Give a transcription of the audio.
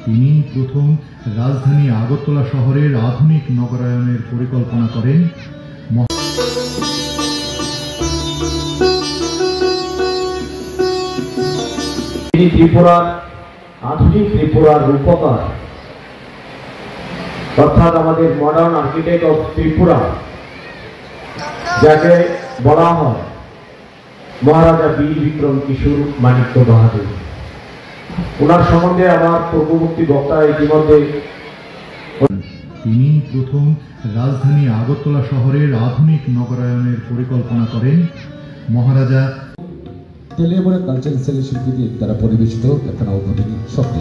তিনি প্রথম রাজধানী আগরতলা শহরের আধুনিক নগরায়নের পরিকল্পনা করেন। তিনি ত্রিপুরার আধুনিক ত্রিপুরার রূপকার, অর্থাৎ আমাদের মডার্ন আর্কিটেক্ট অফ ত্রিপুরা যাকে বলা হয় মহারাজা বীর বিক্রম কিশোর মানিক্য বাহাদুর। ওনার সম্বন্ধে আমার পূর্ববর্তী বক্তা ইতিমধ্যে। তিনি প্রথম রাজধানী আগরতলা শহরের আধুনিক নগরায়নের পরিকল্পনা করেন। মহারাজা তেলিয়ামুড়া কালচার ইনস্টলেশন দ্বারা পরিবেশিত একটা নবভূমি স্বপ্ন।